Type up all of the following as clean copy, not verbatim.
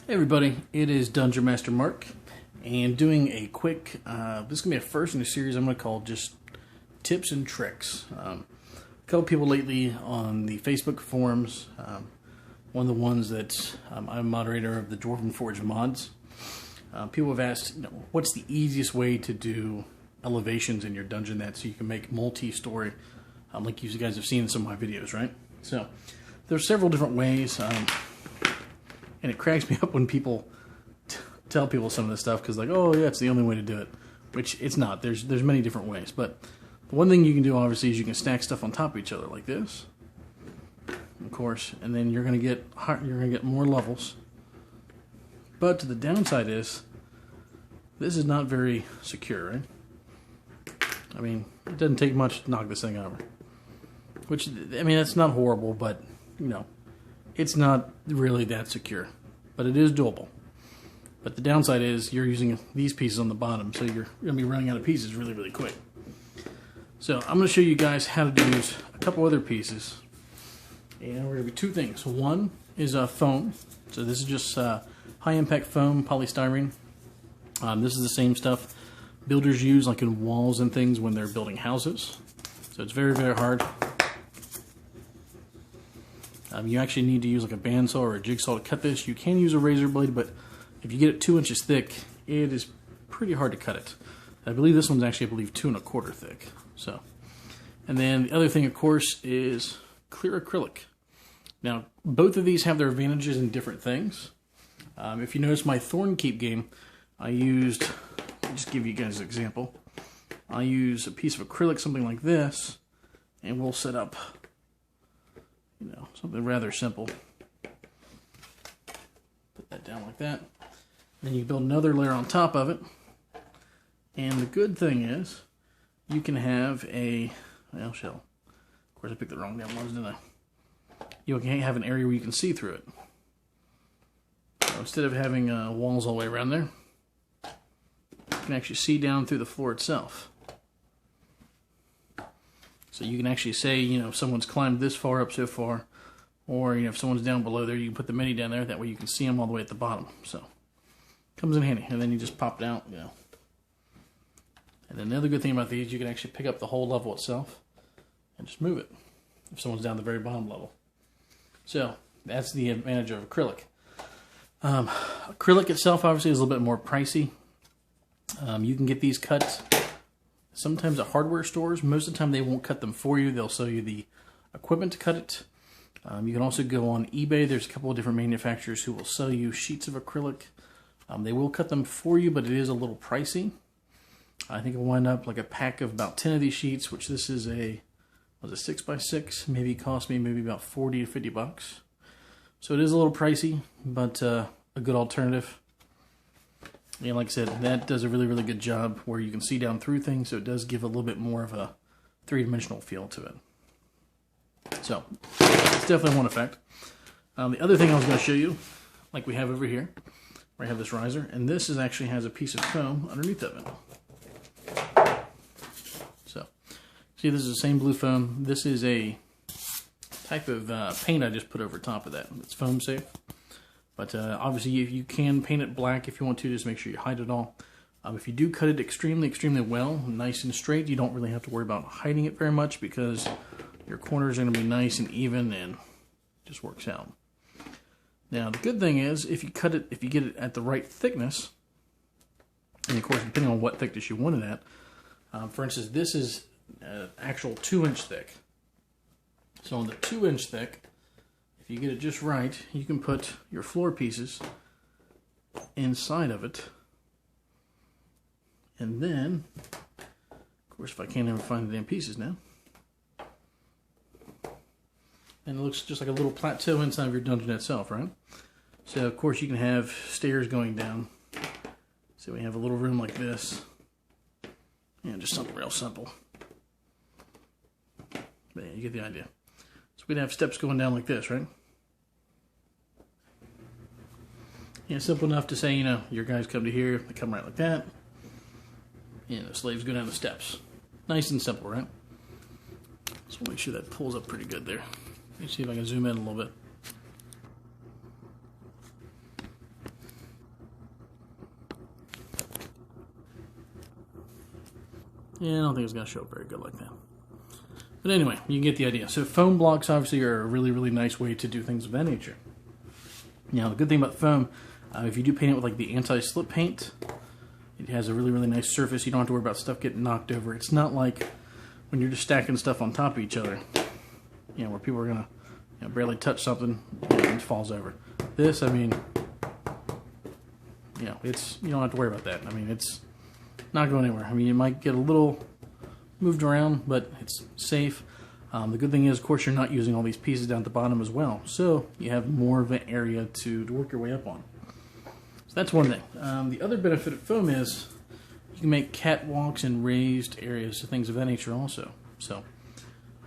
Hey everybody, it is Dungeon Master Mark, and doing a quick, this is going to be a first in a series I'm going to call just tips and tricks. A couple people lately on the Facebook forums, one of the ones that I'm a moderator of the Dwarven Forge mods, people have asked, what's the easiest way to do elevations in your dungeon so you can make multi-story, like you guys have seen in some of my videos, right? So, there's several different ways. And it cracks me up when people tell people some of this stuff because, like, oh yeah, it's the only way to do it, which it's not. There's many different ways, but the one thing you can do obviously is you can stack stuff on top of each other like this, of course, and then you're gonna get more levels. But the downside is this is not very secure, right? I mean, it doesn't take much to knock this thing over. Which, I mean, that's not horrible, but it's not really that secure, but it is doable. But the downside is you're using these pieces on the bottom, so you're going to be running out of pieces really, really quick. So I'm going to show you guys how to use a couple other pieces. And we're going to do two things. One is foam. So this is just high impact foam, polystyrene. This is the same stuff builders use like in walls and things when they're building houses. So it's very, very hard. You actually need to use like a bandsaw or a jigsaw to cut this. You can use a razor blade, but if you get it 2 inches thick, it is pretty hard to cut it. I believe this one's actually, 2 1/4 thick. So, and then the other thing, of course, is clear acrylic. Now, both of these have their advantages in different things. If you notice my Thornkeep game, I'll just give you guys an example. I'll use a piece of acrylic, something like this, and we'll set up something rather simple. Put that down like that. Then you build another layer on top of it. And the good thing is, you can have shell. Of course, I picked the wrong damn ones, didn't I? You can have an area where you can see through it. So instead of having walls all the way around there, you can actually see down through the floor itself. So you can actually say, if someone's climbed this far up so far, or if someone's down below there, you can put the mini down there. That way you can see them all the way at the bottom. So comes in handy. And then you just pop it out, And then the other good thing about these, you can actually pick up the whole level itself and just move it if someone's down the very bottom level. So that's the advantage of acrylic. Acrylic itself obviously is a little bit more pricey. You can get these cut sometimes at hardware stores. Most of the time they won't cut them for you. They'll sell you the equipment to cut it. You can also go on eBay. There's a couple of different manufacturers who will sell you sheets of acrylic. They will cut them for you, but it is a little pricey. I think it'll wind up like a pack of about 10 of these sheets, which this is a 6x6. Maybe cost me about 40 to 50 bucks. So it is a little pricey, but a good alternative. And like I said, that does a really, really good job where you can see down through things, so it does give a little bit more of a three-dimensional feel to it. So, it's definitely one effect. The other thing I was going to show you, like we have over here, where I have this riser, and this actually has a piece of foam underneath of it. So, see, this is the same blue foam. This is a type of paint I just put over top of that. It's foam safe. But obviously you can paint it black if you want to, just make sure you hide it all. If you do cut it extremely, extremely well, nice and straight, you don't really have to worry about hiding it very much because your corners are going to be nice and even and it just works out. Now the good thing is if you get it at the right thickness, and of course depending on what thickness you want it at, for instance this is actual 2-inch thick. So on the 2-inch thick, if you get it just right, you can put your floor pieces inside of it. And then, of course, if I can't ever find the damn pieces now, and it looks just like a little plateau inside of your dungeon itself, right? So, of course, you can have stairs going down. So we have a little room like this. Just something real simple. But yeah, you get the idea. So we'd have steps going down like this, right? Simple enough to say, your guys come to here, they come right like that. The slaves go down the steps. Nice and simple, right? So make sure that pulls up pretty good there. Let me see if I can zoom in a little bit. Yeah, I don't think it's going to show up very good like that. But anyway, you get the idea. So foam blocks obviously are a really, really nice way to do things of that nature. Now, the good thing about foam, if you do paint it with like the anti-slip paint, it has a really, really nice surface. You don't have to worry about stuff getting knocked over. It's not like when you're just stacking stuff on top of each other, you know, where people are going to barely touch something and it falls over. This, I mean, you know, you don't have to worry about that. I mean, it's not going anywhere. I mean, you might get a little moved around, but it's safe. The good thing is, of course, you're not using all these pieces down at the bottom as well, so you have more of an area to work your way up on. So that's one thing. The other benefit of foam is you can make catwalks and raised areas, so things of that nature also. So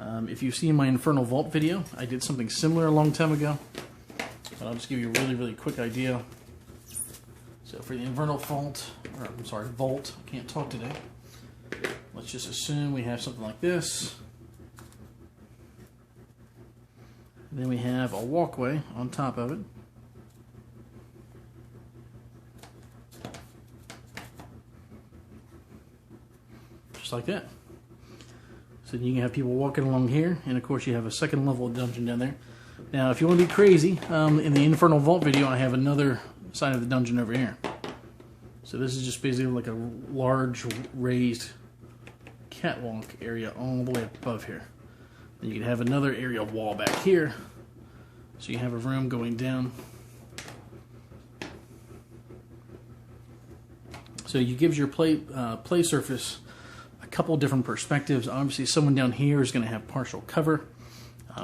if you've seen my Infernal Vault video, I did something similar a long time ago, but I'll just give you a really, really quick idea. So for the Infernal Vault, or I'm sorry, Vault, I can't talk today. Let's just assume we have something like this. And then we have a walkway on top of it. Just like that. So you can have people walking along here, and of course you have a second level dungeon down there. Now if you want to be crazy, in the Infernal Vault video I have another side of the dungeon over here. So this is just basically like a large raised catwalk area all the way up above here. And you can have another area of wall back here, so you have a room going down. So you gives your play surface a couple different perspectives. Obviously, someone down here is going to have partial cover.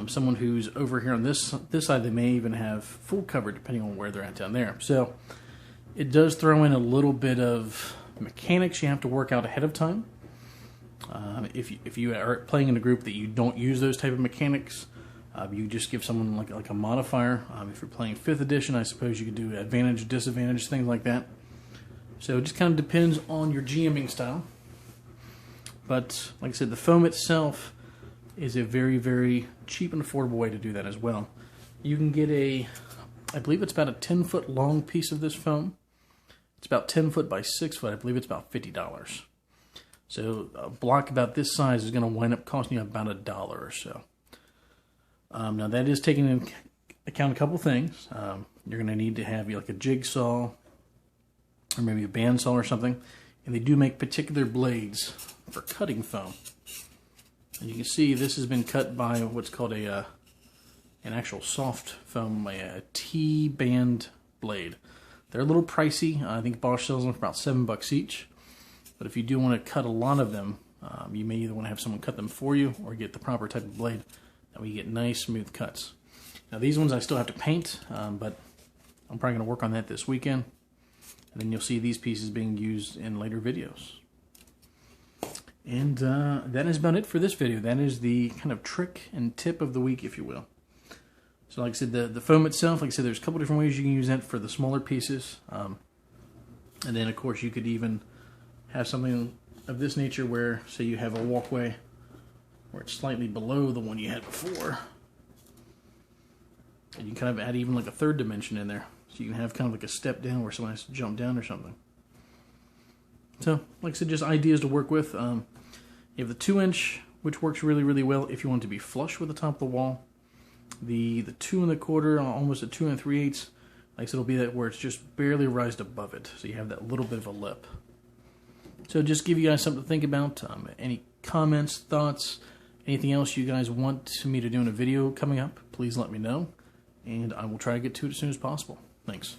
Someone who's over here on this side, they may even have full cover depending on where they're at down there. So it does throw in a little bit of mechanics you have to work out ahead of time. If you are playing in a group that you don't use those type of mechanics, you just give someone like a modifier. If you're playing 5th edition, I suppose you could do advantage, disadvantage, things like that. So it just kind of depends on your GMing style. But like I said, the foam itself is a very, very cheap and affordable way to do that as well. You can get I believe it's about a 10-foot long piece of this foam. It's about 10 foot by 6 foot. I believe it's about $50. So a block about this size is going to wind up costing you about $1 or so. Now that is taking into account a couple things. You're going to need to have like a jigsaw or maybe a bandsaw or something. And they do make particular blades for cutting foam. And you can see this has been cut by what's called an actual soft foam, a T-band blade. They're a little pricey. I think Bosch sells them for about $7 each. But if you do want to cut a lot of them, you may either want to have someone cut them for you or get the proper type of blade. That way you get nice, smooth cuts. Now these ones I still have to paint, but I'm probably going to work on that this weekend. And then you'll see these pieces being used in later videos. And that is about it for this video. That is the kind of trick and tip of the week, if you will. So like I said, the foam itself, like I said, there's a couple different ways you can use that for the smaller pieces. And then, of course, you could even have something of this nature where, say you have a walkway where it's slightly below the one you had before. And you can kind of add even like a third dimension in there. So you can have kind of like a step down where someone has to jump down or something. So, like I said, just ideas to work with. You have the 2-inch, which works really, really well if you want it to be flush with the top of the wall. The 2 1/4, almost a 2 3/8, like I said, it'll be that where it's just barely raised above it. So you have that little bit of a lip. So just give you guys something to think about. Any comments, thoughts, anything else you guys want me to do in a video coming up, please let me know. And I will try to get to it as soon as possible. Thanks.